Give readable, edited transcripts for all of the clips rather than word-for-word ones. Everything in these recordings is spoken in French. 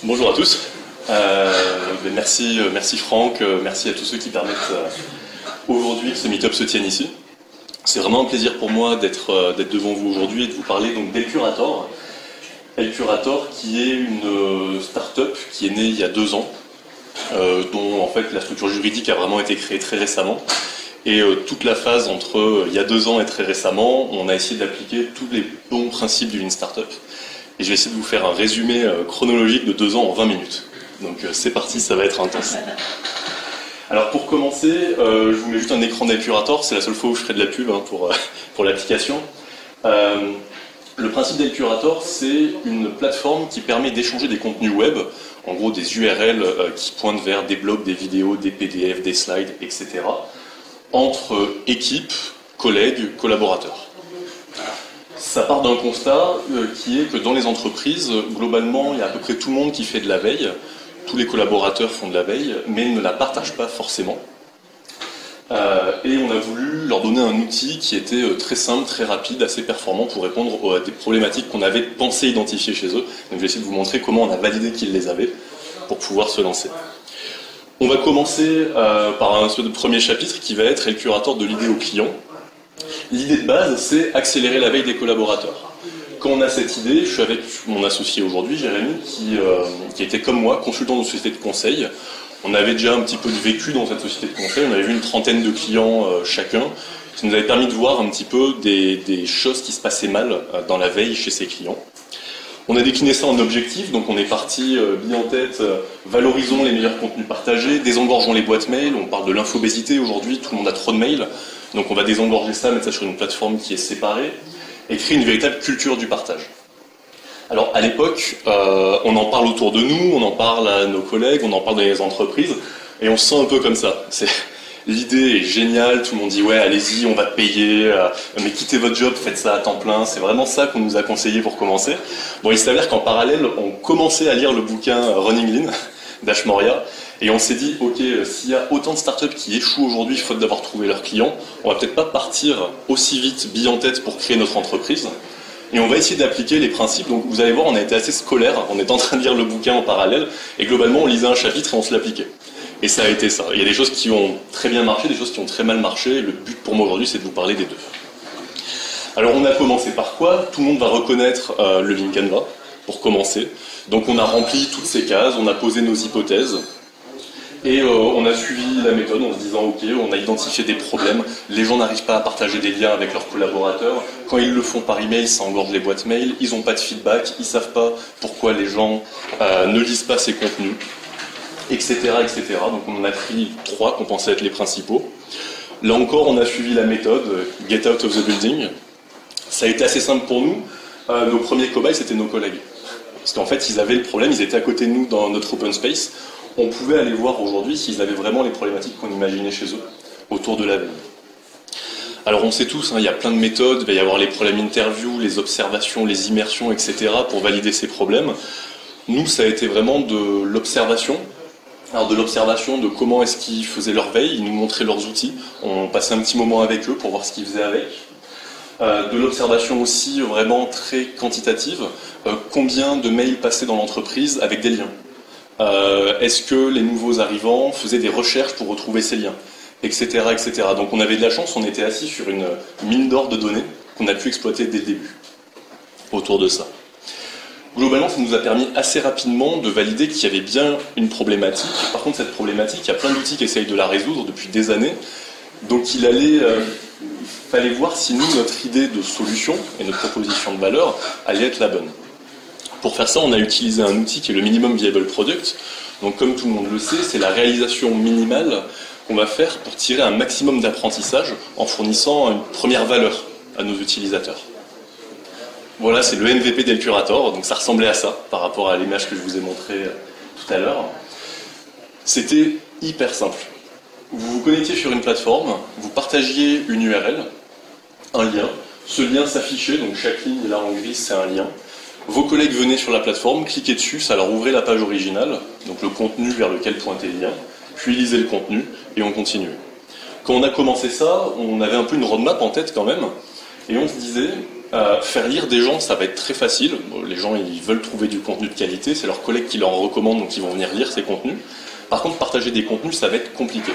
Bonjour à tous. Merci Franck, merci à tous ceux qui permettent aujourd'hui que ce meet-up se tienne ici. C'est vraiment un plaisir pour moi d'être devant vous aujourd'hui et de vous parler donc d'Elcurator. Elcurator qui est une start-up qui est née il y a 2 ans, dont en fait la structure juridique a vraiment été créée très récemment. Et toute la phase entre il y a 2 ans et très récemment, on a essayé d'appliquer tous les bons principes d'une start-up. Et je vais essayer de vous faire un résumé chronologique de 2 ans en 20 minutes. Donc c'est parti, ça va être intense. Alors pour commencer, je vous mets juste un écran d'Elcurator, c'est la seule fois où je ferai de la pub pour l'application. Le principe d'Elcurator, c'est une plateforme qui permet d'échanger des contenus web, en gros des URL qui pointent vers des blogs, des vidéos, des PDF, des slides, etc., entre équipes, collègues, collaborateurs. Ça part d'un constat qui est que dans les entreprises, globalement, il y a à peu près tout le monde qui fait de la veille. Tous les collaborateurs font de la veille, mais ne la partagent pas forcément. Et on a voulu leur donner un outil qui était très simple, très rapide, assez performant pour répondre à des problématiques qu'on avait pensé identifier chez eux. Donc je vais essayer de vous montrer comment on a validé qu'ils les avaient pour pouvoir se lancer. On va commencer par un premier chapitre qui va être Elcurator de l'idée au client. L'idée de base, c'est accélérer la veille des collaborateurs. Quand on a cette idée, je suis avec mon associé aujourd'hui, Jérémy, qui était comme moi, consultant dans une société de conseil. On avait déjà un petit peu de vécu dans cette société de conseil, on avait vu une trentaine de clients chacun. Ça nous avait permis de voir un petit peu des choses qui se passaient mal dans la veille chez ces clients. On a décliné ça en objectifs, donc on est parti bien en tête, valorisons les meilleurs contenus partagés, désengorgeons les boîtes mail, on parle de l'infobésité aujourd'hui, tout le monde a trop de mails. Donc on va désengorger ça, mettre ça sur une plateforme qui est séparée, et créer une véritable culture du partage. Alors à l'époque, on en parle autour de nous, on en parle à nos collègues, on en parle dans les entreprises, et on se sent un peu comme ça. L'idée est géniale, tout le monde dit ouais allez-y, on va te payer, mais quittez votre job, faites ça à temps plein, c'est vraiment ça qu'on nous a conseillé pour commencer. Bon, il s'avère qu'en parallèle, on commençait à lire le bouquin Running Lean d'Ash Maurya, et on s'est dit, ok, s'il y a autant de startups qui échouent aujourd'hui faute d'avoir trouvé leurs clients, on va peut-être pas partir aussi vite, bille en tête, pour créer notre entreprise. Et on va essayer d'appliquer les principes. Donc vous allez voir, on a été assez scolaire, on est en train de lire le bouquin en parallèle, et globalement on lisait un chapitre et on se l'appliquait. Et ça a été ça. Il y a des choses qui ont très bien marché, des choses qui ont très mal marché, et le but pour moi aujourd'hui c'est de vous parler des deux. Alors on a commencé par quoi? Tout le monde va reconnaître le Lean Canvas, pour commencer. Donc on a rempli toutes ces cases, on a posé nos hypothèses, et on a suivi la méthode en se disant ok, on a identifié des problèmes, les gens n'arrivent pas à partager des liens avec leurs collaborateurs, quand ils le font par email, ça engorge les boîtes mail, ils n'ont pas de feedback, ils ne savent pas pourquoi les gens ne lisent pas ces contenus, etc., etc. Donc on en a pris 3 qu'on pensait être les principaux. Là encore, on a suivi la méthode Get Out of the Building. Ça a été assez simple pour nous. Nos premiers cobayes, c'était nos collègues. Parce qu'en fait, ils avaient le problème, ils étaient à côté de nous dans notre open space. On pouvait aller voir aujourd'hui s'ils avaient vraiment les problématiques qu'on imaginait chez eux, autour de la veille. Alors on sait tous, il y a plein de méthodes, il va y avoir les problèmes interview, les observations, les immersions, etc. pour valider ces problèmes. Nous, ça a été vraiment de l'observation. Alors de l'observation de comment est-ce qu'ils faisaient leur veille, ils nous montraient leurs outils, on passait un petit moment avec eux pour voir ce qu'ils faisaient avec. De l'observation aussi vraiment très quantitative, combien de mails passaient dans l'entreprise avec des liens. Est-ce que les nouveaux arrivants faisaient des recherches pour retrouver ces liens, etc., etc. Donc on avait de la chance, on était assis sur une mine d'or de données qu'on a pu exploiter dès le début, autour de ça. Globalement, ça nous a permis assez rapidement de valider qu'il y avait bien une problématique. Par contre, cette problématique, il y a plein d'outils qui essayent de la résoudre depuis des années. Donc il fallait voir si nous, notre idée de solution et notre proposition de valeur allait être la bonne. Pour faire ça, on a utilisé un outil qui est le Minimum Viable Product. Donc comme tout le monde le sait, c'est la réalisation minimale qu'on va faire pour tirer un maximum d'apprentissage en fournissant une première valeur à nos utilisateurs. Voilà, c'est le MVP d'Elcurator, donc ça ressemblait à ça par rapport à l'image que je vous ai montrée tout à l'heure. C'était hyper simple. Vous vous connectiez sur une plateforme, vous partagiez une URL, un lien. Ce lien s'affichait, donc chaque ligne là en gris c'est un lien. Vos collègues venaient sur la plateforme, cliquaient dessus, ça leur ouvrait la page originale, donc le contenu vers lequel pointait le lien, puis ils lisaient le contenu et on continuait. Quand on a commencé ça, on avait un peu une roadmap en tête quand même, et on se disait, Faire lire des gens, ça va être très facile. Bon, les gens, ils veulent trouver du contenu de qualité, c'est leurs collègues qui leur en recommandent, donc ils vont venir lire ces contenus. Par contre, partager des contenus, ça va être compliqué.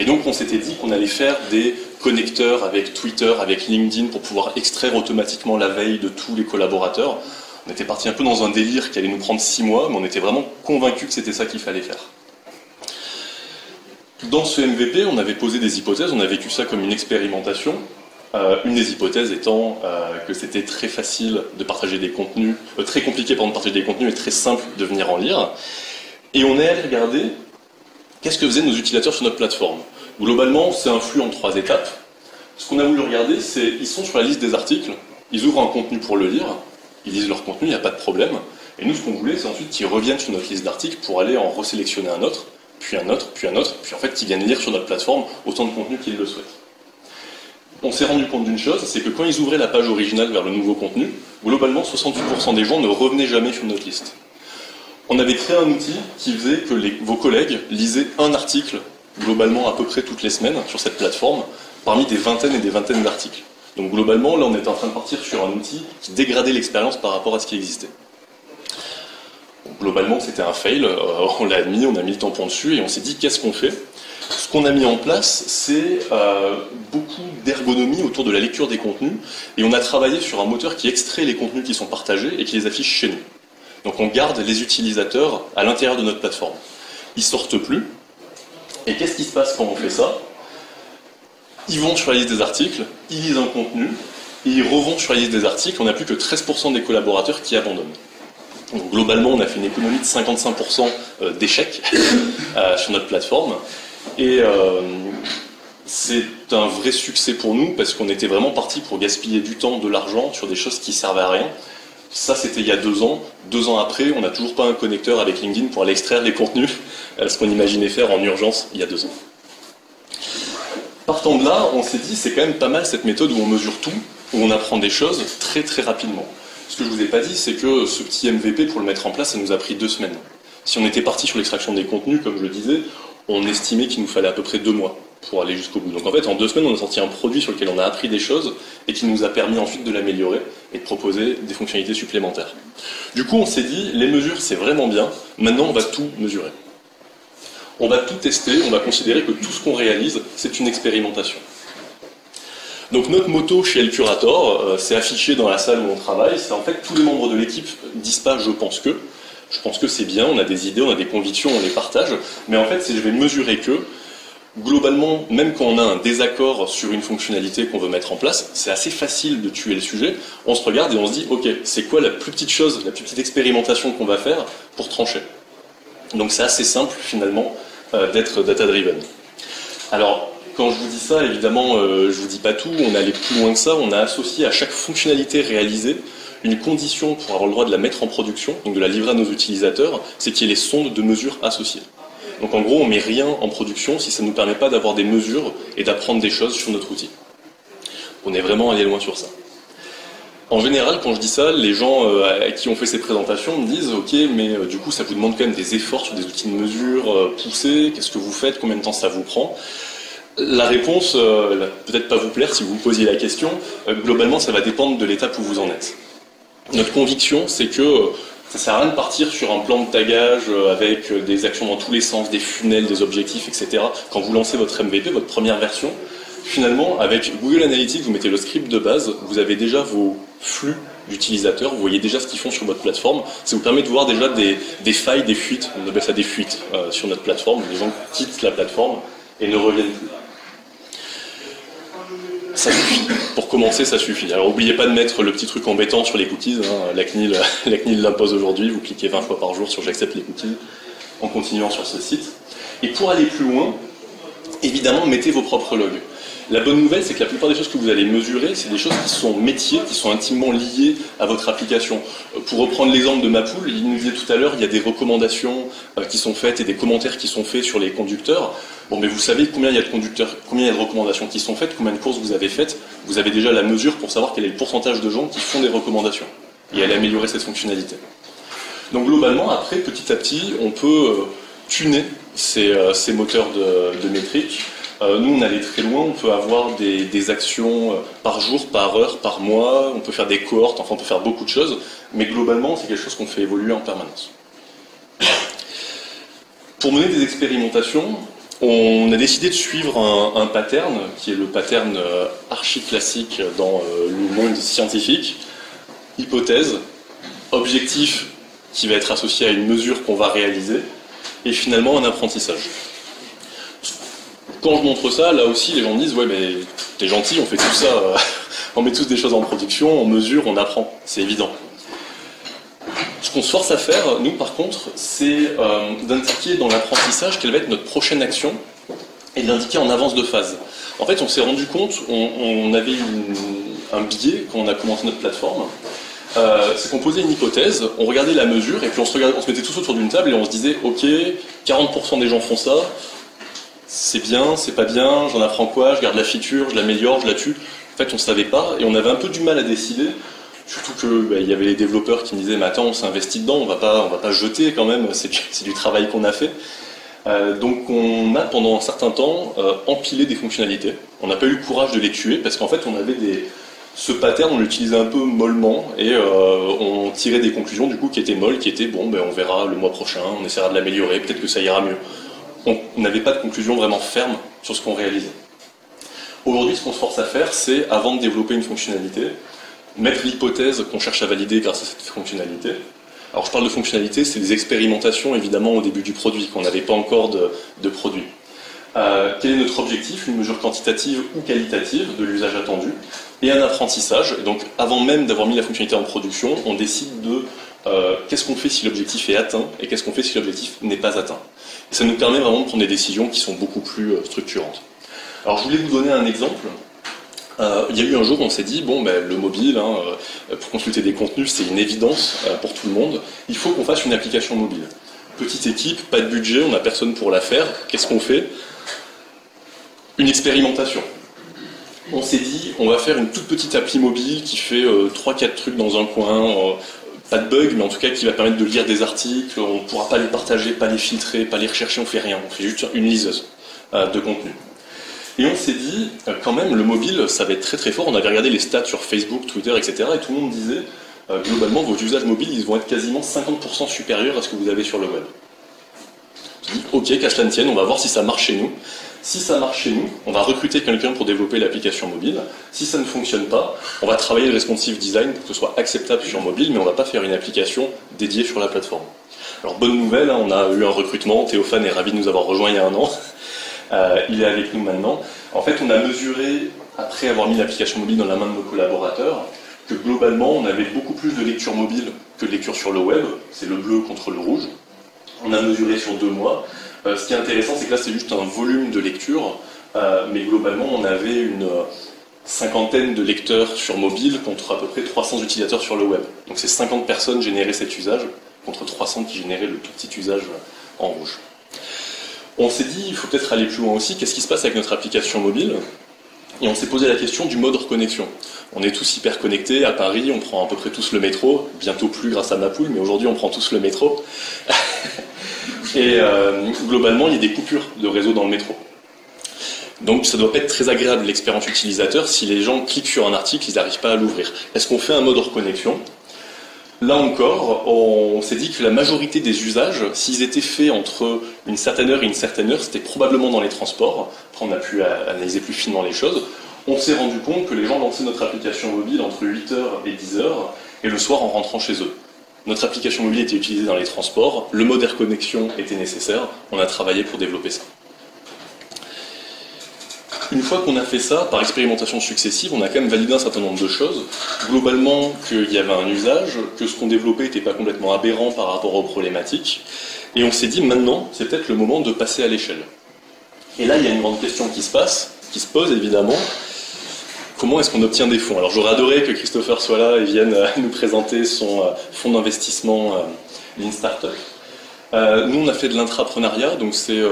Et donc, on s'était dit qu'on allait faire des connecteurs avec Twitter, avec LinkedIn, pour pouvoir extraire automatiquement la veille de tous les collaborateurs. On était parti un peu dans un délire qui allait nous prendre 6 mois, mais on était vraiment convaincus que c'était ça qu'il fallait faire. Dans ce MVP, on avait posé des hypothèses, on a vécu ça comme une expérimentation. Une des hypothèses étant que c'était très facile de partager des contenus, très compliqué de partager des contenus et très simple de venir en lire. Et on est allé regarder qu'est-ce que faisaient nos utilisateurs sur notre plateforme. Globalement, c'est un flux en 3 étapes. Ce qu'on a voulu regarder, c'est ils sont sur la liste des articles, ils ouvrent un contenu pour le lire, ils lisent leur contenu, il n'y a pas de problème. Et nous, ce qu'on voulait, c'est ensuite qu'ils reviennent sur notre liste d'articles pour aller en resélectionner un autre, puis un autre, puis un autre, puis en fait qu'ils viennent lire sur notre plateforme autant de contenu qu'ils le souhaitent. On s'est rendu compte d'une chose, c'est que quand ils ouvraient la page originale vers le nouveau contenu, globalement 68% des gens ne revenaient jamais sur notre liste. On avait créé un outil qui faisait que vos collègues lisaient un article, globalement à peu près toutes les semaines, sur cette plateforme, parmi des vingtaines et des vingtaines d'articles. Donc globalement, là on était en train de partir sur un outil qui dégradait l'expérience par rapport à ce qui existait. Donc, globalement c'était un fail, on l'a admis, on a mis le tampon dessus et on s'est dit qu'est-ce qu'on fait ? Ce qu'on a mis en place, c'est beaucoup d'ergonomie autour de la lecture des contenus, et on a travaillé sur un moteur qui extrait les contenus qui sont partagés et qui les affiche chez nous. Donc on garde les utilisateurs à l'intérieur de notre plateforme. Ils sortent plus, et qu'est-ce qui se passe quand on fait ça ? Ils vont sur la liste des articles, ils lisent un contenu, et ils revont sur la liste des articles, on n'a plus que 13% des collaborateurs qui abandonnent. Donc globalement, on a fait une économie de 55% d'échecs sur notre plateforme. Et c'est un vrai succès pour nous parce qu'on était vraiment parti pour gaspiller du temps, de l'argent sur des choses qui servaient à rien. Ça, c'était il y a 2 ans. 2 ans après, on n'a toujours pas un connecteur avec LinkedIn pour aller extraire les contenus, ce qu'on imaginait faire en urgence il y a 2 ans. Partant de là, on s'est dit c'est quand même pas mal cette méthode où on mesure tout, où on apprend des choses très très rapidement. Ce que je ne vous ai pas dit, c'est que ce petit MVP, pour le mettre en place, ça nous a pris 2 semaines. Si on était parti sur l'extraction des contenus, comme je le disais, on estimait qu'il nous fallait à peu près 2 mois pour aller jusqu'au bout. Donc en fait, en 2 semaines, on a sorti un produit sur lequel on a appris des choses et qui nous a permis ensuite de l'améliorer et de proposer des fonctionnalités supplémentaires. Du coup, on s'est dit, les mesures, c'est vraiment bien. Maintenant, on va tout mesurer. On va tout tester, on va considérer que tout ce qu'on réalise, c'est une expérimentation. Donc notre motto chez El Curator, c'est affiché dans la salle où on travaille, c'est en fait tous les membres de l'équipe disent pas « je pense que ». Je pense que c'est bien, on a des idées, on a des convictions, on les partage, mais en fait, c'est je vais mesurer que, globalement, même quand on a un désaccord sur une fonctionnalité qu'on veut mettre en place, c'est assez facile de tuer le sujet. On se regarde et on se dit, ok, c'est quoi la plus petite chose, la plus petite expérimentation qu'on va faire pour trancher? Donc c'est assez simple, finalement, d'être data-driven. Alors, quand je vous dis ça, évidemment, je vous dis pas tout, on est allé plus loin que ça, on a associé à chaque fonctionnalité réalisée une condition pour avoir le droit de la mettre en production, donc de la livrer à nos utilisateurs, c'est qu'il y ait les sondes de mesure associées. Donc en gros, on ne met rien en production si ça ne nous permet pas d'avoir des mesures et d'apprendre des choses sur notre outil. On est vraiment allé loin sur ça. En général, quand je dis ça, les gens qui ont fait ces présentations me disent « Ok, mais du coup, ça vous demande quand même des efforts sur des outils de mesure poussés, qu'est-ce que vous faites, combien de temps ça vous prend ?» La réponse va peut-être pas vous plaire si vous vous posiez la question. Globalement, ça va dépendre de l'étape où vous en êtes. Notre conviction, c'est que ça ne sert à rien de partir sur un plan de tagage avec des actions dans tous les sens, des funnels, des objectifs, etc. Quand vous lancez votre MVP, votre première version, finalement, avec Google Analytics, vous mettez le script de base, vous avez déjà vos flux d'utilisateurs, vous voyez déjà ce qu'ils font sur votre plateforme. Ça vous permet de voir déjà des failles, des fuites, on appelle ça des fuites sur notre plateforme. Les gens quittent la plateforme et ne reviennent plus. Ça suffit. Pour commencer, ça suffit. Alors, n'oubliez pas de mettre le petit truc embêtant sur les cookies. La CNIL l'impose aujourd'hui. Vous cliquez 20 fois par jour sur « J'accepte les cookies » en continuant sur ce site. Et pour aller plus loin, évidemment, mettez vos propres logs. La bonne nouvelle, c'est que la plupart des choses que vous allez mesurer, c'est des choses qui sont métiers, qui sont intimement liées à votre application. Pour reprendre l'exemple de Mapool, il nous disait tout à l'heure, il y a des recommandations qui sont faites et des commentaires qui sont faits sur les conducteurs. Bon, mais vous savez combien il y a de conducteurs, combien il y a de recommandations qui sont faites, combien de courses vous avez faites. Vous avez déjà la mesure pour savoir quel est le pourcentage de gens qui font des recommandations et aller améliorer cette fonctionnalité. Donc globalement, après, petit à petit, on peut tuner ces moteurs de métriques Nous, on allait très loin, on peut avoir des actions par jour, par heure, par mois, on peut faire des cohortes, enfin on peut faire beaucoup de choses, mais globalement, c'est quelque chose qu'on fait évoluer en permanence. Pour mener des expérimentations, on a décidé de suivre un pattern, qui est le pattern archi-classique dans le monde scientifique. Hypothèse, objectif qui va être associé à une mesure qu'on va réaliser, et finalement un apprentissage. Quand je montre ça, là aussi les gens me disent « Ouais, mais t'es gentil, on fait tout ça, on met tous des choses en production, on mesure, on apprend, c'est évident. » Ce qu'on se force à faire, nous par contre, c'est d'indiquer dans l'apprentissage quelle va être notre prochaine action, et de l'indiquer en avance de phase. En fait, on s'est rendu compte, on avait un biais quand on a commencé notre plateforme, c'est qu'on posait une hypothèse, on regardait la mesure, et puis on se mettait tous autour d'une table et on se disait « Ok, 40% des gens font ça, c'est bien, c'est pas bien, j'en apprends quoi, je garde la feature, je l'améliore, je la tue. » En fait, on savait pas, et on avait un peu du mal à décider, surtout que il y avait les développeurs qui me disaient « Mais attends, on s'est investi dedans, on va pas jeter quand même, c'est du travail qu'on a fait. » Donc on a pendant un certain temps empilé des fonctionnalités. On n'a pas eu le courage de les tuer, parce qu'en fait on avait ce pattern, on l'utilisait un peu mollement, et on tirait des conclusions du coup qui étaient molles, qui étaient bon, on verra le mois prochain, on essaiera de l'améliorer, peut-être que ça ira mieux. On n'avait pas de conclusion vraiment ferme sur ce qu'on réalisait. Aujourd'hui, ce qu'on se force à faire, c'est, avant de développer une fonctionnalité, mettre l'hypothèse qu'on cherche à valider grâce à cette fonctionnalité. Alors je parle de fonctionnalité, c'est des expérimentations évidemment au début du produit, qu'on n'avait pas encore de produit. Quel est notre objectif? Une mesure quantitative ou qualitative de l'usage attendu, et un apprentissage. Et donc avant même d'avoir mis la fonctionnalité en production, on décide de qu'est-ce qu'on fait si l'objectif est atteint, et qu'est-ce qu'on fait si l'objectif n'est pas atteint. Et ça nous permet vraiment de prendre des décisions qui sont beaucoup plus structurantes. Alors je voulais vous donner un exemple. Il y a eu un jour où on s'est dit, le mobile, pour consulter des contenus, c'est une évidence pour tout le monde, il faut qu'on fasse une application mobile. Petite équipe, pas de budget, on n'a personne pour la faire, qu'est-ce qu'on fait? Une expérimentation. On s'est dit, on va faire une toute petite appli mobile qui fait 3-4 trucs dans un coin, pas de bug, mais en tout cas qui va permettre de lire des articles, on ne pourra pas les partager, pas les filtrer, pas les rechercher, on fait rien, on fait juste une liseuse de contenu. Et on s'est dit, quand même, le mobile, ça va être très très fort. On avait regardé les stats sur Facebook, Twitter, etc. Et tout le monde disait, globalement, vos usages mobiles, ils vont être quasiment 50% supérieurs à ce que vous avez sur le web. On s'est dit, ok, qu'à cela ne tienne, on va voir si ça marche chez nous. Si ça marche chez nous, on va recruter quelqu'un pour développer l'application mobile. Si ça ne fonctionne pas, on va travailler le responsive design pour que ce soit acceptable sur mobile, mais on ne va pas faire une application dédiée sur la plateforme. Alors, bonne nouvelle, on a eu un recrutement. Théophane est ravi de nous avoir rejoints il y a un an. Il est avec nous maintenant. En fait, on a mesuré, après avoir mis l'application mobile dans la main de nos collaborateurs, que globalement, on avait beaucoup plus de lecture mobile que de lecture sur le web. C'est le bleu contre le rouge. On a mesuré sur 2 mois. Ce qui est intéressant, c'est que là, c'est juste un volume de lecture, mais globalement, on avait une cinquantaine de lecteurs sur mobile contre à peu près 300 utilisateurs sur le web. Donc, c'est 50 personnes généraient cet usage, contre 300 qui généraient le tout petit usage en rouge. On s'est dit, il faut peut-être aller plus loin aussi, qu'est-ce qui se passe avec notre application mobile? Et on s'est posé la question du mode reconnexion. On est tous hyper connectés, à Paris, on prend à peu près tous le métro, bientôt plus grâce à Mapoule, mais aujourd'hui on prend tous le métro. Et globalement, il y a des coupures de réseau dans le métro. Donc ça ne doit pas être très agréable l'expérience utilisateur si les gens cliquent sur un article, ils n'arrivent pas à l'ouvrir. Est-ce qu'on fait un mode reconnexion? Là encore, on s'est dit que la majorité des usages, s'ils étaient faits entre une certaine heure et une certaine heure, c'était probablement dans les transports. Après, on a pu analyser plus finement les choses. On s'est rendu compte que les gens lançaient notre application mobile entre 8h et 10h, et le soir en rentrant chez eux. Notre application mobile était utilisée dans les transports, le mode reconnexion était nécessaire, on a travaillé pour développer ça. Une fois qu'on a fait ça, par expérimentation successive, on a quand même validé un certain nombre de choses. Globalement, qu'il y avait un usage, que ce qu'on développait n'était pas complètement aberrant par rapport aux problématiques. Et on s'est dit, maintenant, c'est peut-être le moment de passer à l'échelle. Et là, il y a une grande question qui se pose évidemment. Comment est-ce qu'on obtient des fonds? Alors j'aurais adoré que Christopher soit là et vienne nous présenter son fonds d'investissement Lean Startup. Nous, on a fait de l'intrapreneuriat, donc c'est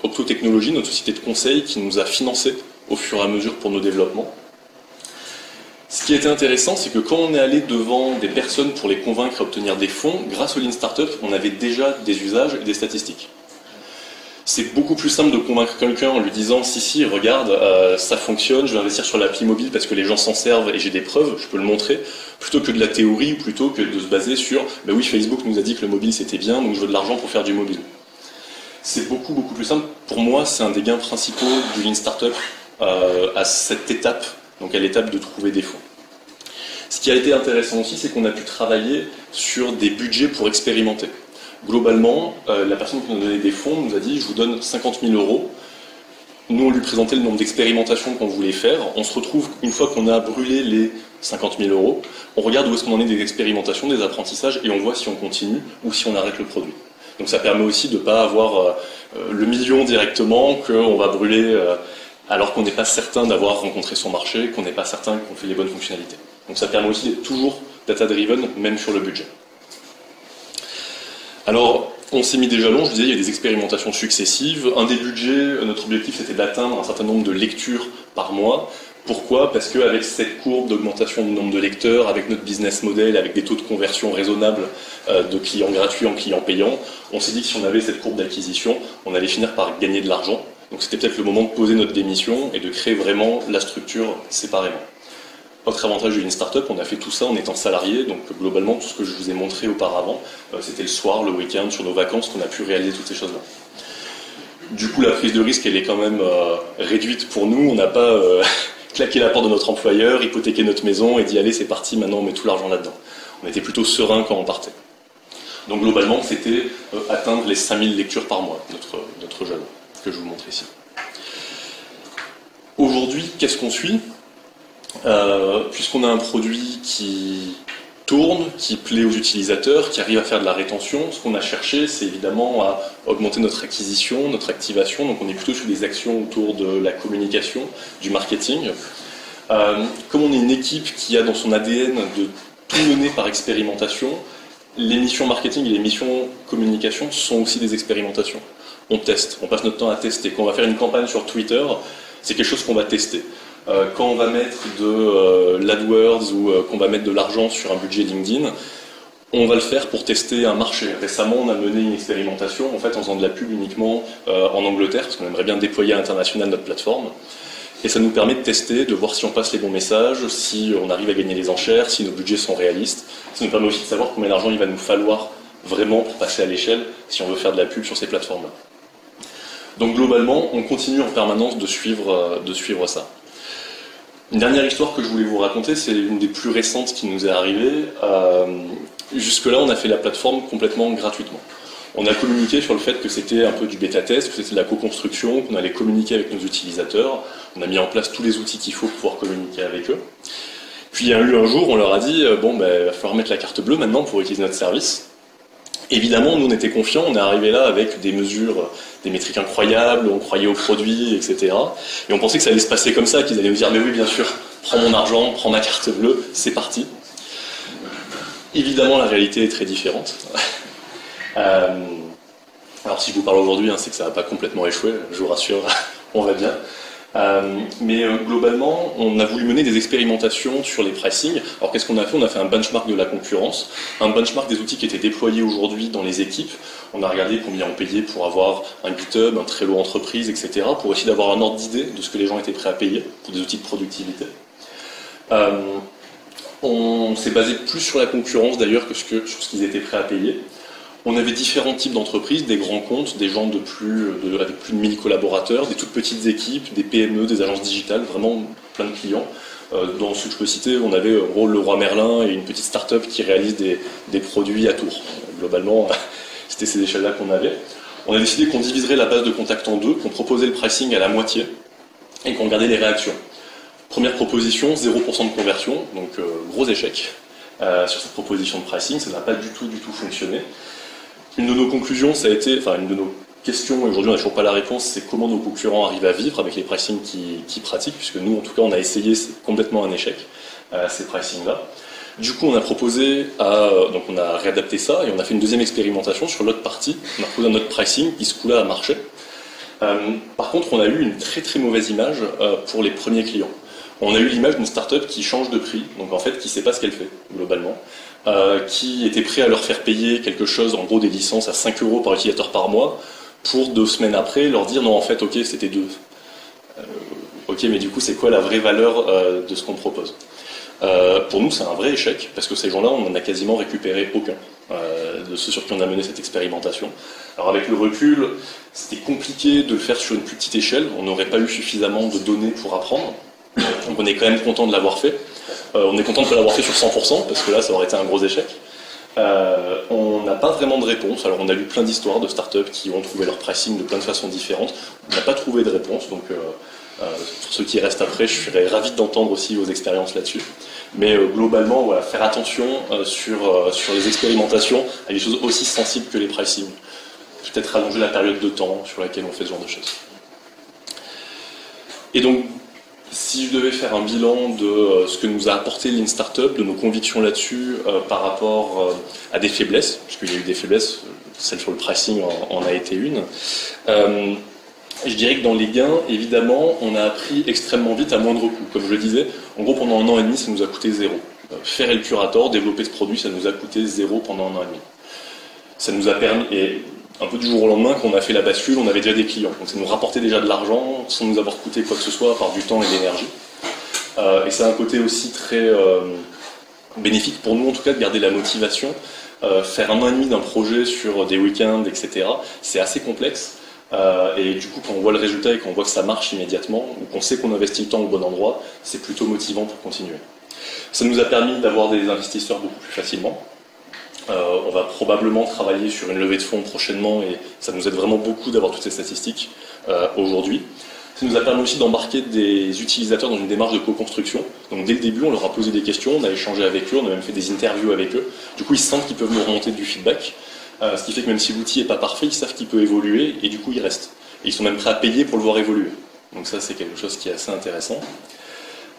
Octo Technologies, notre société de conseil, qui nous a financé au fur et à mesure pour nos développements. Ce qui était intéressant, c'est que quand on est allé devant des personnes pour les convaincre à obtenir des fonds, grâce au Lean Startup, on avait déjà des usages et des statistiques. C'est beaucoup plus simple de convaincre quelqu'un en lui disant si regarde ça fonctionne, je vais investir sur l'appli mobile parce que les gens s'en servent et j'ai des preuves, je peux le montrer, plutôt que de la théorie ou plutôt que de se baser sur bah oui Facebook nous a dit que le mobile c'était bien donc je veux de l'argent pour faire du mobile. C'est beaucoup plus simple. Pour moi c'est un des gains principaux du Lean Startup à cette étape, donc à l'étape de trouver des fonds. Ce qui a été intéressant aussi c'est qu'on a pu travailler sur des budgets pour expérimenter. Globalement, la personne qui nous a donné des fonds nous a dit « je vous donne 50 000 €. Nous, on lui présentait le nombre d'expérimentations qu'on voulait faire. On se retrouve, une fois qu'on a brûlé les 50 000 €, on regarde où est-ce qu'on en est des expérimentations, des apprentissages, et on voit si on continue ou si on arrête le produit. Donc ça permet aussi de ne pas avoir le million directement, qu'on va brûler alors qu'on n'est pas certain d'avoir rencontré son marché, qu'on n'est pas certain qu'on fait les bonnes fonctionnalités. Donc ça permet aussi d'être toujours data-driven, même sur le budget. Alors, on s'est mis des jalons, je disais, il y a des expérimentations successives. Un des budgets, notre objectif c'était d'atteindre un certain nombre de lectures par mois. Pourquoi? Parce qu'avec cette courbe d'augmentation du nombre de lecteurs, avec notre business model, avec des taux de conversion raisonnables de clients gratuits en clients payants, on s'est dit que si on avait cette courbe d'acquisition, on allait finir par gagner de l'argent. Donc c'était peut-être le moment de poser notre démission et de créer vraiment la structure séparément. Autre avantage d'une startup, on a fait tout ça en étant salarié, donc globalement tout ce que je vous ai montré auparavant, c'était le soir, le week-end, sur nos vacances qu'on a pu réaliser toutes ces choses-là. Du coup la prise de risque elle est quand même réduite pour nous, on n'a pas claqué la porte de notre employeur, hypothéqué notre maison et dit allez c'est parti, maintenant on met tout l'argent là-dedans. On était plutôt serein quand on partait. Donc globalement c'était atteindre les 5000 lectures par mois, notre jalon, que je vous montre ici. Aujourd'hui, qu'est-ce qu'on suit ? Puisqu'on a un produit qui tourne, qui plaît aux utilisateurs, qui arrive à faire de la rétention, ce qu'on a cherché, c'est évidemment à augmenter notre acquisition, notre activation. Donc on est plutôt sur des actions autour de la communication, du marketing. Comme on est une équipe qui a dans son ADN de tout mener par expérimentation, les missions marketing et les missions communication sont aussi des expérimentations. On teste, on passe notre temps à tester. Quand on va faire une campagne sur Twitter, c'est quelque chose qu'on va tester. Quand on va mettre de l'AdWords ou qu'on va mettre de l'argent sur un budget LinkedIn, on va le faire pour tester un marché. Récemment, on a mené une expérimentation en fait, en faisant de la pub uniquement en Angleterre, parce qu'on aimerait bien déployer à l'international notre plateforme. Et ça nous permet de tester, de voir si on passe les bons messages, si on arrive à gagner les enchères, si nos budgets sont réalistes. Ça nous permet aussi de savoir combien d'argent il va nous falloir vraiment pour passer à l'échelle si on veut faire de la pub sur ces plateformes-là. Donc globalement, on continue en permanence de suivre ça. Une dernière histoire que je voulais vous raconter, c'est une des plus récentes qui nous est arrivée. Jusque-là, on a fait la plateforme complètement gratuitement. On a communiqué sur le fait que c'était un peu du bêta-test, que c'était de la co-construction, qu'on allait communiquer avec nos utilisateurs. On a mis en place tous les outils qu'il faut pour pouvoir communiquer avec eux. Puis il y a eu un jour, on leur a dit bon, il va falloir mettre la carte bleue maintenant pour utiliser notre service. Évidemment, nous on était confiants, on est arrivé là avec des mesures, des métriques incroyables, on croyait aux produits, etc. Et on pensait que ça allait se passer comme ça, qu'ils allaient nous dire mais oui bien sûr, prends mon argent, prends ma carte bleue, c'est parti. Évidemment la réalité est très différente. Alors si je vous parle aujourd'hui, c'est que ça n'a pas complètement échoué, je vous rassure, on va bien. Mais globalement, on a voulu mener des expérimentations sur les pricing. Alors qu'est-ce qu'on a fait? On a fait un benchmark de la concurrence, un benchmark des outils qui étaient déployés aujourd'hui dans les équipes. On a regardé combien on payait pour avoir un GitHub, un Trello entreprise, etc. pour essayer d'avoir un ordre d'idée de ce que les gens étaient prêts à payer pour des outils de productivité. On s'est basé plus sur la concurrence d'ailleurs que sur ce qu'ils étaient prêts à payer. On avait différents types d'entreprises, des grands comptes, des gens avec plus de 1000 collaborateurs, des toutes petites équipes, des PME, des agences digitales, vraiment plein de clients. Dans ceux que je peux citer, on avait en gros Leroy Merlin et une petite start-up qui réalise des produits à Tours. Globalement, c'était ces échelles-là qu'on avait. On a décidé qu'on diviserait la base de contact en deux, qu'on proposait le pricing à la moitié et qu'on regardait les réactions. Première proposition, 0% de conversion, donc gros échec sur cette proposition de pricing, ça n'a pas du tout fonctionné. Une de nos conclusions, ça a été, une de nos questions, et aujourd'hui on n'a toujours pas la réponse, c'est comment nos concurrents arrivent à vivre avec les pricing qu'ils pratiquent, puisque nous en tout cas on a essayé, c'est complètement un échec, ces pricing-là. Du coup on a proposé, donc on a réadapté ça, et on a fait une deuxième expérimentation sur l'autre partie, on a proposé un autre pricing qui ce coup-là a marché. Par contre on a eu une très mauvaise image pour les premiers clients. On a eu l'image d'une start-up qui change de prix, donc en fait qui ne sait pas ce qu'elle fait, globalement. Qui était prêt à leur faire payer quelque chose, en gros des licences à 5 € par utilisateur par mois, pour 2 semaines après leur dire non en fait ok c'était 2. Ok mais du coup c'est quoi la vraie valeur de ce qu'on propose? Pour nous c'est un vrai échec parce que ces gens-là on n'en a quasiment récupéré aucun de ceux sur qui on a mené cette expérimentation. Alors avec le recul c'était compliqué de le faire sur une plus petite échelle, on n'aurait pas eu suffisamment de données pour apprendre, donc on est quand même content de l'avoir fait. On est content de ne pas l'avoir fait sur 100% parce que là ça aurait été un gros échec. On n'a pas vraiment de réponse. Alors on a lu plein d'histoires de startups qui ont trouvé leur pricing de plein de façons différentes. On n'a pas trouvé de réponse, donc pour ceux qui restent après, je serais ravi d'entendre aussi vos expériences là-dessus. Mais globalement, voilà, faire attention sur les expérimentations à des choses aussi sensibles que les pricing. Peut-être rallonger la période de temps sur laquelle on fait ce genre de choses. Et donc, si je devais faire un bilan de ce que nous a apporté Lean Startup, de nos convictions là-dessus par rapport à des faiblesses, puisqu'il y a eu des faiblesses, celle sur le pricing en a été une, je dirais que dans les gains, évidemment, on a appris extrêmement vite à moindre coût. Comme je le disais, en gros, pendant 1 an et demi, ça nous a coûté 0. Faire El Curator, développer ce produit, ça nous a coûté 0 pendant 1 an et demi. Ça nous a permis, et un peu du jour au lendemain, quand on a fait la bascule, on avait déjà des clients. Donc ça nous rapportait déjà de l'argent, sans nous avoir coûté quoi que ce soit, par du temps et de l'énergie. Et ça a un côté aussi très bénéfique pour nous, en tout cas, de garder la motivation. Faire 1 an et demi d'un projet sur des week-ends, etc., c'est assez complexe. Et du coup, quand on voit le résultat et qu'on voit que ça marche immédiatement, ou qu'on sait qu'on investit le temps au bon endroit, c'est plutôt motivant pour continuer. Ça nous a permis d'avoir des investisseurs beaucoup plus facilement. On va probablement travailler sur une levée de fonds prochainement et ça nous aide vraiment beaucoup d'avoir toutes ces statistiques aujourd'hui. Ça nous a permis aussi d'embarquer des utilisateurs dans une démarche de co-construction. Donc dès le début, on leur a posé des questions, on a échangé avec eux, on a même fait des interviews avec eux. Du coup, ils sentent qu'ils peuvent nous remonter du feedback. Ce qui fait que même si l'outil n'est pas parfait, ils savent qu'il peut évoluer et du coup, il reste. Et ils sont même prêts à payer pour le voir évoluer. Donc ça, c'est quelque chose qui est assez intéressant.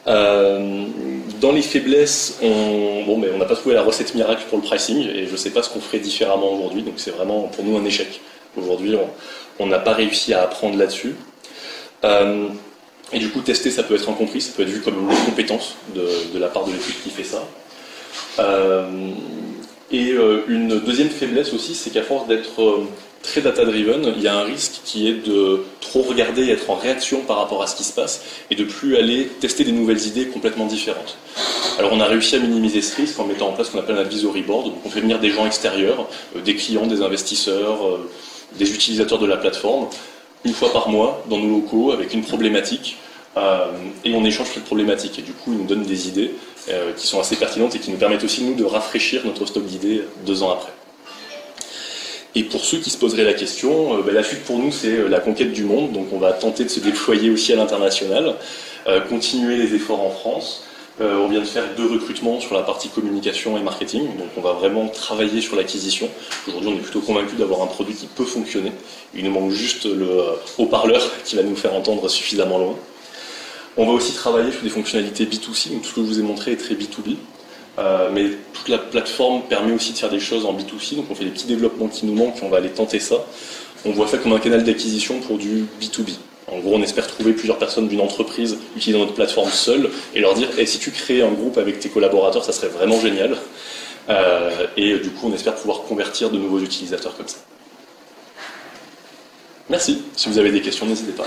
Dans les faiblesses, on n'a pas trouvé la recette miracle pour le pricing et je ne sais pas ce qu'on ferait différemment aujourd'hui, donc c'est vraiment pour nous un échec. Aujourd'hui, on n'a pas réussi à apprendre là-dessus. Et du coup, tester, ça peut être incompris, ça peut être vu comme une compétence de la part de l'équipe qui fait ça. Une deuxième faiblesse aussi, c'est qu'à force d'être très data-driven, il y a un risque qui est de trop regarder et être en réaction par rapport à ce qui se passe et de plus aller tester des nouvelles idées complètement différentes. Alors on a réussi à minimiser ce risque en mettant en place ce qu'on appelle un advisory board, donc on fait venir des gens extérieurs, des clients, des investisseurs, des utilisateurs de la plateforme, une fois par mois dans nos locaux avec une problématique et on échange cette problématique et du coup ils nous donnent des idées qui sont assez pertinentes et qui nous permettent aussi nous de rafraîchir notre stock d'idées 2 ans après. Et pour ceux qui se poseraient la question, la suite pour nous c'est la conquête du monde, donc on va tenter de se déployer aussi à l'international, continuer les efforts en France. On vient de faire 2 recrutements sur la partie communication et marketing, donc on va vraiment travailler sur l'acquisition. Aujourd'hui on est plutôt convaincu d'avoir un produit qui peut fonctionner, il nous manque juste le haut-parleur qui va nous faire entendre suffisamment loin. On va aussi travailler sur des fonctionnalités B2C, donc tout ce que je vous ai montré est très B2B. Mais toute la plateforme permet aussi de faire des choses en B2C, donc on fait des petits développements qui nous manquent et on va aller tenter ça. On voit ça comme un canal d'acquisition pour du B2B. En gros, on espère trouver plusieurs personnes d'une entreprise utilisant notre plateforme seule et leur dire si tu crées un groupe avec tes collaborateurs, ça serait vraiment génial. Et du coup, on espère pouvoir convertir de nouveaux utilisateurs comme ça. Merci. Si vous avez des questions, n'hésitez pas.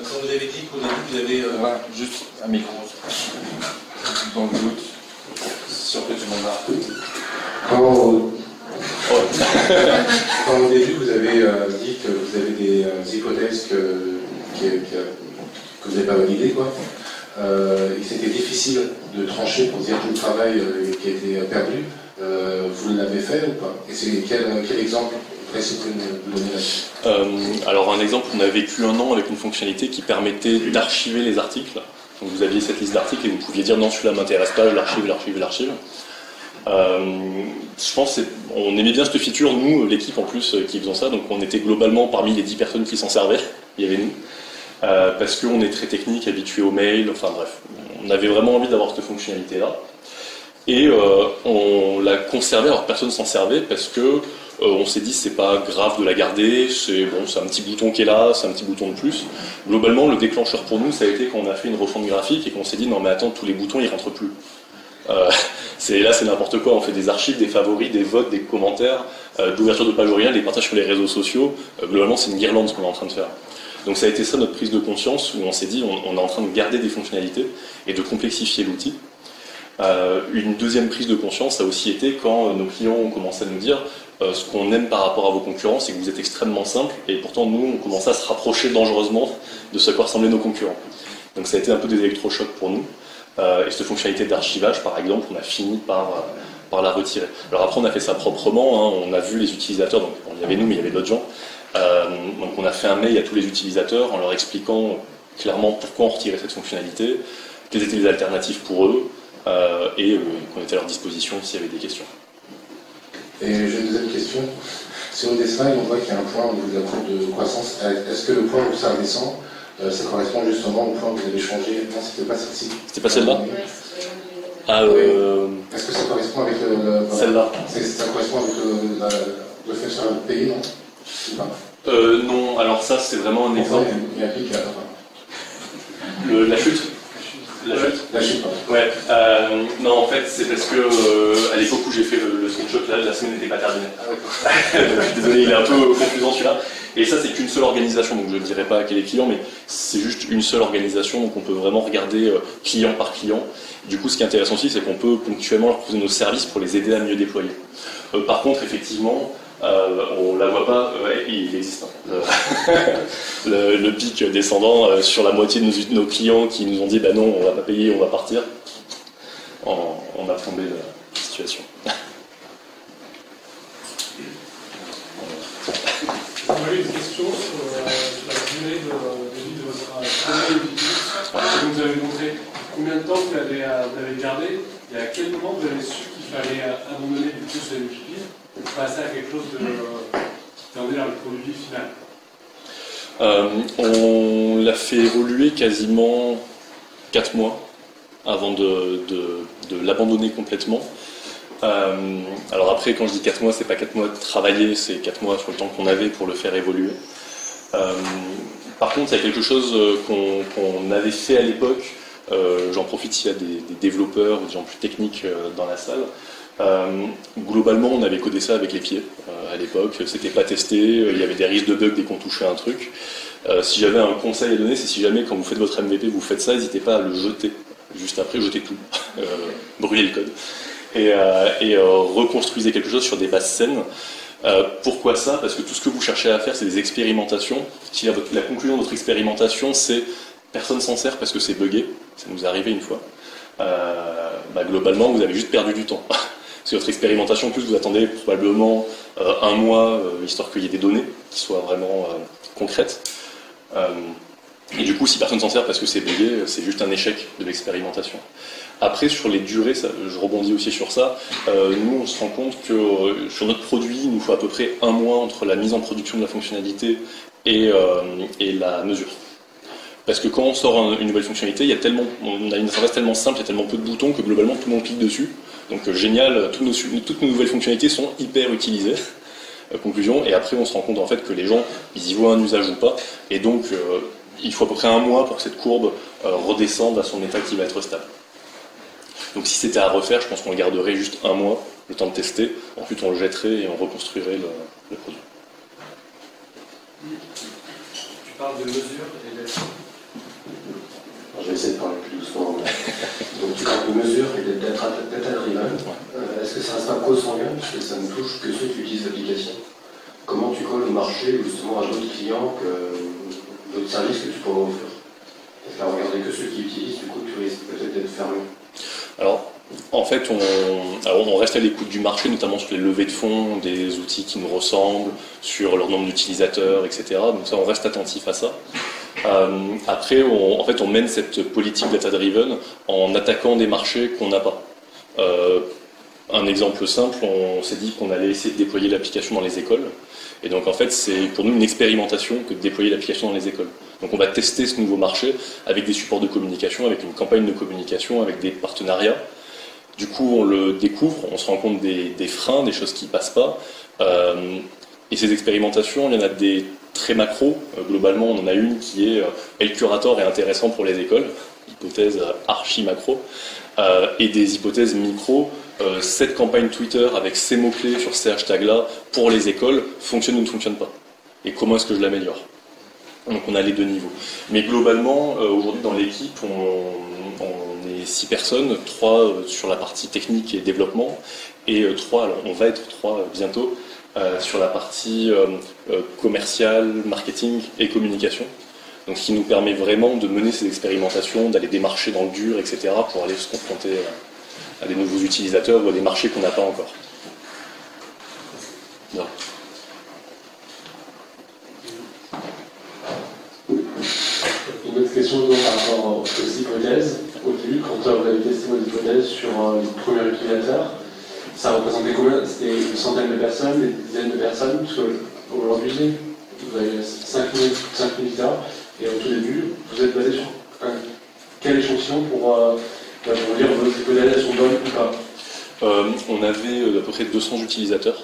Quand vous avez dit qu'au début vous avez... Voilà, juste un micro. Dans le doute, sûr que tu m'en as. Quand au début vous avez dit que vous avez des hypothèses que vous n'avez pas validées, quoi, et c'était difficile de trancher pour dire tout le travail qui a été perdu, vous l'avez fait ou pas? Et c'est quel exemple alors un exemple, on a vécu 1 an avec une fonctionnalité qui permettait d'archiver les articles. Donc vous aviez cette liste d'articles et vous pouviez dire non, celui-là m'intéresse pas, je l'archive. Je pense qu'on aimait bien cette feature, nous, l'équipe en plus qui faisait ça, donc on était globalement parmi les 10 personnes qui s'en servaient, il y avait nous, parce qu'on est très technique, habitué aux mails, enfin bref, on avait vraiment envie d'avoir cette fonctionnalité-là. Et on l'a conservée, alors personne s'en servait parce que on s'est dit c'est pas grave de la garder, c'est bon, c'est un petit bouton qui est là, c'est un petit bouton de plus. Globalement, le déclencheur pour nous, ça a été quand on a fait une refonte graphique et qu'on s'est dit non mais attends, tous les boutons ils rentrent plus. Là c'est n'importe quoi, on fait des archives, des favoris, des votes, des commentaires, d'ouverture de page originale, des partages sur les réseaux sociaux. Globalement c'est une guirlande ce qu'on est en train de faire. Donc ça a été ça notre prise de conscience où on s'est dit on est en train de garder des fonctionnalités et de complexifier l'outil. Une deuxième prise de conscience a aussi été quand nos clients ont commencé à nous dire ce qu'on aime par rapport à vos concurrents, c'est que vous êtes extrêmement simple et pourtant nous on commençait à se rapprocher dangereusement de ce à quoi ressemblaient nos concurrents. Donc ça a été un peu des électrochocs pour nous. Et cette fonctionnalité d'archivage par exemple, on a fini par la retirer. Alors après on a fait ça proprement, hein, on a vu les utilisateurs, donc bon, il y avait nous mais il y avait d'autres gens. Donc on a fait un mail à tous les utilisateurs en leur expliquant clairement pourquoi on retirait cette fonctionnalité, quelles étaient les alternatives pour eux, et qu'on était à leur disposition s'il y avait des questions. Et j'ai une deuxième question. Sur des slides, on voit qu'il y a un point au niveau de la courbe de croissance. Est-ce que le point où ça descend, ça correspond justement au point où vous avez changé? Non, c'était pas celle-ci. C'était pas celle-là? Est-ce que ça correspond avec celle-là? Ça correspond avec le fait sur le pays, non? Non, alors ça c'est vraiment un exemple. Il y a un pic, La chute. La chute, ouais. Non, en fait, c'est parce que à l'époque où j'ai fait le screenshot, là, la semaine n'était pas terminée. Je suis désolé, il est un peu confusant celui-là. Et ça, c'est qu'une seule organisation, donc je ne dirais pas quel est client, mais c'est juste une seule organisation, donc on peut vraiment regarder client par client. Du coup, ce qui est intéressant aussi, c'est qu'on peut ponctuellement leur proposer nos services pour les aider à mieux déployer. Par contre, effectivement, on ne la voit pas, il existe. Le pic descendant sur la moitié de nos clients qui nous ont dit bah non, on ne va pas payer, on va partir. On a plombé la situation. J'avais une question sur la durée de vie de votre projet Wikileaks. Vous avez montré combien de temps vous l'avez gardé et à quel moment vous avez su qu'il fallait abandonner du coup ce MVP pour passer à quelque chose de vers le produit final. On l'a fait évoluer quasiment 4 mois avant de l'abandonner complètement. Alors après, quand je dis 4 mois, c'est pas 4 mois de travailler, c'est 4 mois sur le temps qu'on avait pour le faire évoluer. Par contre, il y a quelque chose qu'on avait fait à l'époque, j'en profite s'il y a des développeurs ou des gens plus techniques dans la salle. Globalement, on avait codé ça avec les pieds à l'époque, c'était pas testé, il y avait des risques de bugs dès qu'on touchait un truc. Si j'avais un conseil à donner, c'est si jamais quand vous faites votre MVP, vous faites ça, n'hésitez pas à le jeter. Juste après, jetez tout, brûlez le code. Et reconstruisez quelque chose sur des bases saines. Pourquoi ça? Parce que tout ce que vous cherchez à faire, c'est des expérimentations. Si la conclusion de votre expérimentation, c'est personne s'en sert parce que c'est buggé, ça nous est arrivé une fois, globalement, vous avez juste perdu du temps. Parce que votre expérimentation, en plus, vous attendez probablement un mois, histoire qu'il y ait des données qui soient vraiment concrètes. Et du coup, si personne s'en sert parce que c'est buggé, c'est juste un échec de l'expérimentation. Après, sur les durées, je rebondis aussi sur ça, nous on se rend compte que sur notre produit, il nous faut à peu près un mois entre la mise en production de la fonctionnalité et la mesure. Parce que quand on sort une nouvelle fonctionnalité, on a une interface tellement simple, il y a tellement peu de boutons que globalement tout le monde clique dessus. Donc génial, toutes nos nouvelles fonctionnalités sont hyper utilisées. Conclusion, et après on se rend compte en fait que les gens, ils y voient un usage ou pas, et donc il faut à peu près un mois pour que cette courbe redescende à son état qui va être stable. Donc si c'était à refaire, je pense qu'on le garderait juste un mois, le temps de tester, ensuite on le jetterait et on reconstruirait le produit. Tu parles de mesure et d'action. Je vais essayer de parler plus doucement. Donc tu parles de mesure et d'être data-driven. Est-ce que c'est un stade co-sanguin, puisque ça ne touche que ceux qui utilisent l'application? Comment tu colles au marché ou justement à d'autres clients que d'autres services que tu pourrais offrir? Parce qu'à regarder que ceux qui utilisent, du coup tu risques peut-être d'être fermé. Alors, en fait, on reste à l'écoute du marché, notamment sur les levées de fonds, des outils qui nous ressemblent, sur leur nombre d'utilisateurs, etc. Donc ça, on reste attentif à ça. Après, on mène cette politique data-driven en attaquant des marchés qu'on n'a pas. Un exemple simple, on s'est dit qu'on allait essayer de déployer l'application dans les écoles. Et donc en fait, c'est pour nous une expérimentation que de déployer l'application dans les écoles. Donc on va tester ce nouveau marché avec des supports de communication, avec une campagne de communication, avec des partenariats. Du coup, on le découvre, on se rend compte des freins, des choses qui passent pas. Et ces expérimentations, il y en a des très macro. Globalement, on en a une qui est le curator est intéressant pour les écoles, hypothèse archi macro, et des hypothèses micro. Cette campagne Twitter avec ces mots-clés sur ces hashtags-là pour les écoles fonctionne ou ne fonctionne pas. Et comment est-ce que je l'améliore? Donc on a les deux niveaux. Mais globalement, aujourd'hui dans l'équipe, on est 6 personnes, 3 sur la partie technique et développement, et 3, alors on va être 3 bientôt, sur la partie commerciale, marketing et communication. Donc ce qui nous permet vraiment de mener ces expérimentations, d'aller démarcher dans le dur, etc., pour aller se confronter à des nouveaux utilisateurs ou à des marchés qu'on n'a pas encore. Non. Une autre question par rapport aux hypothèses. Au début, quand vous avez testé vos hypothèses sur les premiers utilisateurs, ça représentait combien? C'était une centaine de personnes, des dizaines de personnes? Parce qu'aujourd'hui, vous avez 5000 visiteurs, et au tout début, vous êtes basé sur quel échantillon pour dire vos hypothèses sont bonnes ou pas? On avait à peu près 200 utilisateurs.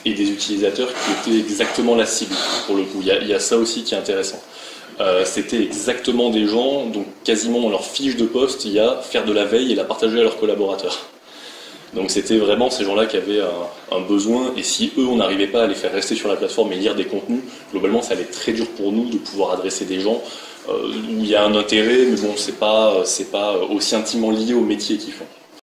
Et des utilisateurs qui étaient exactement la cible, pour le coup. Il y a ça aussi qui est intéressant. C'était exactement des gens, donc quasiment dans leur fiche de poste, il y a faire de la veille et la partager à leurs collaborateurs. Donc c'était vraiment ces gens-là qui avaient un besoin, et si eux, on n'arrivait pas à les faire rester sur la plateforme et lire des contenus, globalement, ça allait être très dur pour nous de pouvoir adresser des gens où il y a un intérêt, mais bon, c'est pas aussi intimement lié au métier qu'ils font.